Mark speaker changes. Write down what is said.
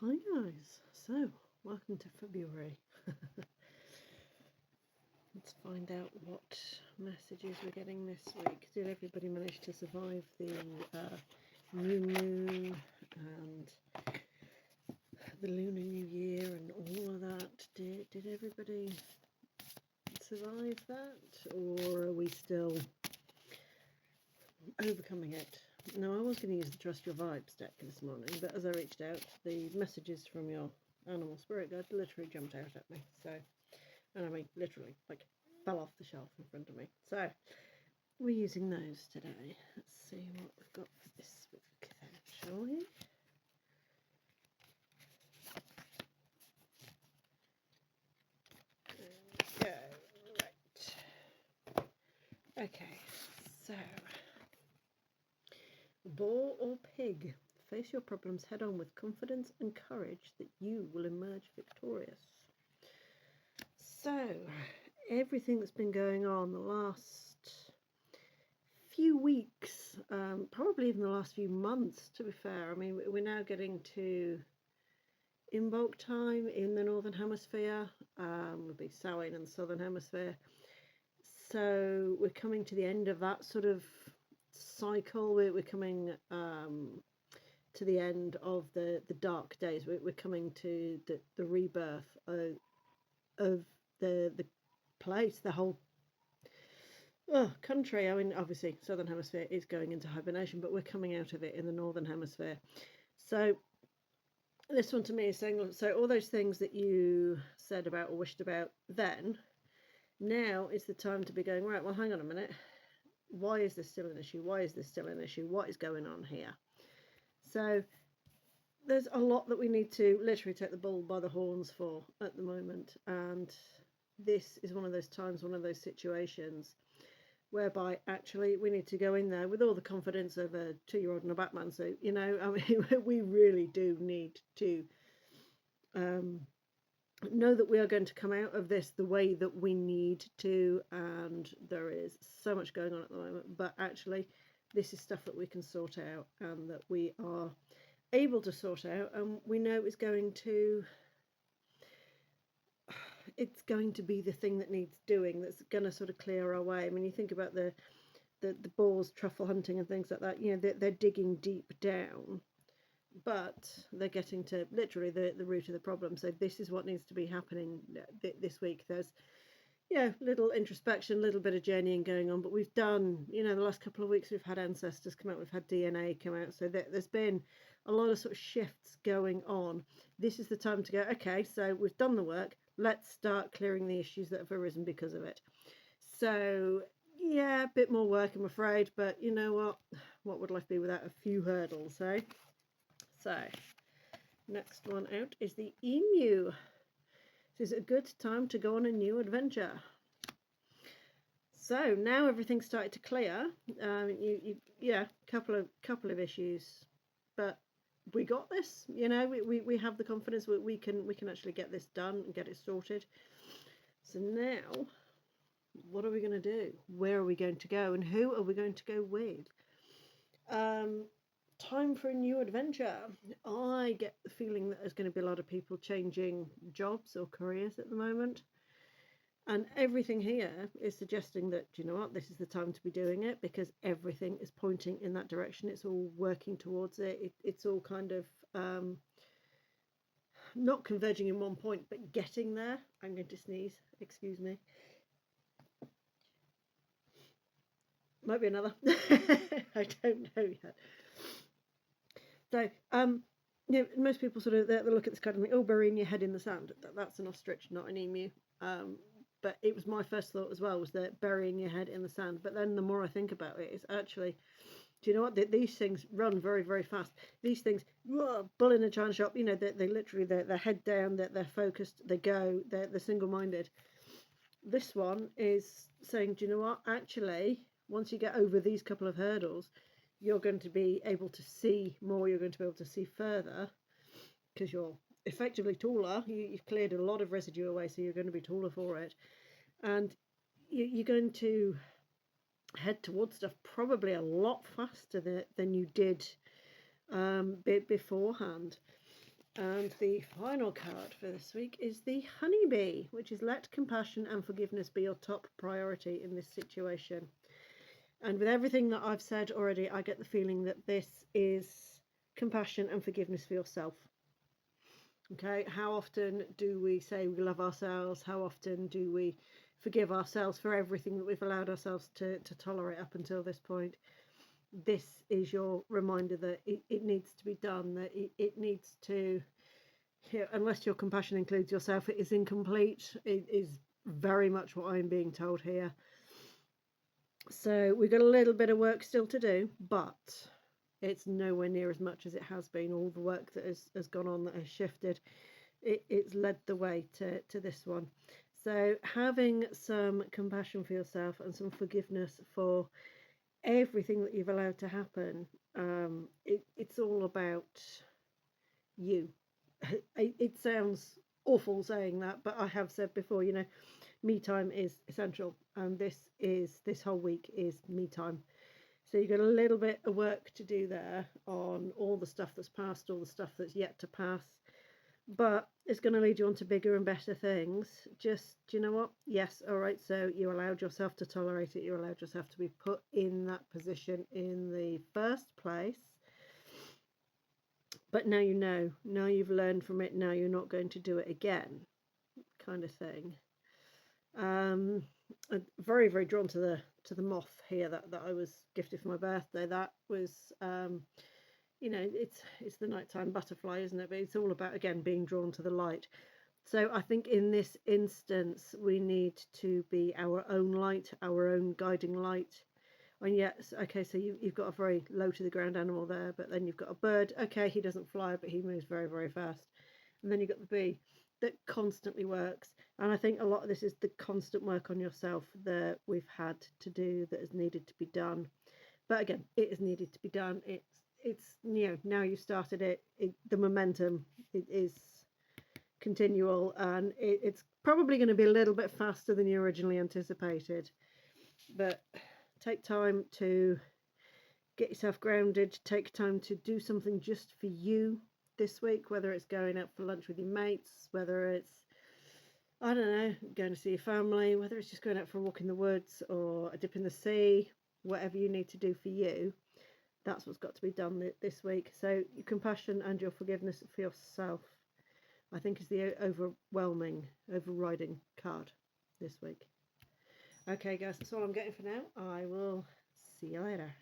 Speaker 1: Hi guys, so welcome to February. Let's find out what messages we're getting this week. Did everybody manage to survive the new moon and the Lunar New Year and all of that? Did everybody survive that, or are we still overcoming it? Now, I was going to use the Trust Your Vibes deck this morning, but as I reached out, the messages from your animal spirit guide literally jumped out at me. So, and I mean literally, like, fell off the shelf in front of me. So, we're using those today. Let's see what we've got for this week then, shall we? There we go. Right. Okay, so boar or pig, face your problems head on with confidence and courage that you will emerge victorious. So, everything that's been going on the last few weeks, probably even the last few months, to be fair. I mean, we're now getting to Imbolc time in the Northern Hemisphere. We'll be Samhain in the Southern Hemisphere. So we're coming to the end of that sort of cycle. We're coming to the end of the dark days. We're coming to the rebirth of the place, the whole country. I mean, obviously, Southern Hemisphere is going into hibernation, but we're coming out of it in the Northern Hemisphere. So this one to me is saying, so all those things that you said about or wished about then, now is the time to be going, right, well, hang on a minute. Why is this still an issue? Why is this still an issue? What is going on here? So there's a lot that we need to literally take the bull by the horns for at the moment. And this is one of those times, one of those situations whereby actually we need to go in there with all the confidence of a 2-year-old in a Batman suit. You know, I mean, we really do need to know that we are going to come out of this the way that we need to, and there is so much going on at the moment, but actually this is stuff that we can sort out and that we are able to sort out, and we know it's going to be the thing that needs doing, that's going to sort of clear our way. I mean, you think about the boars truffle hunting and things like that, you know, they're digging deep down, but they're getting to literally the root of the problem. So this is what needs to be happening this week. There's little introspection, a little bit of journeying going on, but we've done, you know, the last couple of weeks we've had ancestors come out, we've had DNA come out, so there's been a lot of sort of shifts going on. This is the time to go, okay, so we've done the work, let's start clearing the issues that have arisen because of it. So yeah, a bit more work, I'm afraid, but you know what would life be without a few hurdles, eh? So next one out is the emu. This is a good time to go on a new adventure. So now everything's started to clear. Couple of issues, but we got this. You know, we have the confidence that we can actually get this done and get it sorted. So now, what are we going to do? Where are we going to go? And who are we going to go with? Time for a new adventure. I get the feeling that there's going to be a lot of people changing jobs or careers at the moment. And everything here is suggesting that, you know what, this is the time to be doing it, because everything is pointing in that direction. It's all working towards it. It's all kind of not converging in one point, but getting there. I'm going to sneeze. Excuse me. Might be another. I don't know yet. So, you know, most people sort of they look at this card and think, oh, burying your head in the sand. That's an ostrich, not an emu. But it was my first thought as well, was that burying your head in the sand. But then the more I think about it, it's actually, do you know what? These things run very, very fast. These things, bull in a china shop, you know, they literally, they're head down, they're focused, they go, they're single-minded. This one is saying, do you know what? Actually, once you get over these couple of hurdles, you're going to be able to see more, you're going to be able to see further, because you're effectively taller. You've cleared a lot of residue away, so you're going to be taller for it, and you're going to head towards stuff probably a lot faster than you did beforehand. And the final card for this week is the Honeybee, which is let compassion and forgiveness be your top priority in this situation. And with everything that I've said already, I get the feeling that this is compassion and forgiveness for yourself. Okay, how often do we say we love ourselves? How often do we forgive ourselves for everything that we've allowed ourselves to tolerate up until this point? This is your reminder that it needs to be done, that it needs to, unless your compassion includes yourself, it is incomplete. It is very much what I'm being told here. So we've got a little bit of work still to do, but it's nowhere near as much as it has been. All the work that has gone on, that has shifted, it's led the way to this one. So having some compassion for yourself and some forgiveness for everything that you've allowed to happen, it's all about you. It sounds awful saying that, but I have said before, me time is essential, and this whole week is me time. So you've got a little bit of work to do there on all the stuff that's passed, all the stuff that's yet to pass, but it's going to lead you on to bigger and better things. Just, do you know what? Yes, all right, so you allowed yourself to tolerate it, you allowed yourself to be put in that position in the first place, but now you know, now you've learned from it, now you're not going to do it again, kind of thing. I'm very, very drawn to the moth here that I was gifted for my birthday. That was it's the nighttime butterfly, isn't it? But it's all about, again, being drawn to the light. So I think in this instance we need to be our own light, our own guiding light. And yes, okay, so you've got a very low to the ground animal there, but then you've got a bird. Okay, he doesn't fly, but he moves very, very fast. And then you've got the bee that constantly works. And I think a lot of this is the constant work on yourself that we've had to do, that has needed to be done. But again, it is needed to be done. It's now you've started it, the momentum it is continual, and it's probably going to be a little bit faster than you originally anticipated. But take time to get yourself grounded, take time to do something just for you this week, whether it's going out for lunch with your mates, whether it's, I don't know, going to see your family, whether it's just going out for a walk in the woods or a dip in the sea, whatever you need to do for you, that's what's got to be done this week. So your compassion and your forgiveness for yourself, I think, is the overriding card this week. Okay, guys, that's all I'm getting for now. I will see you later.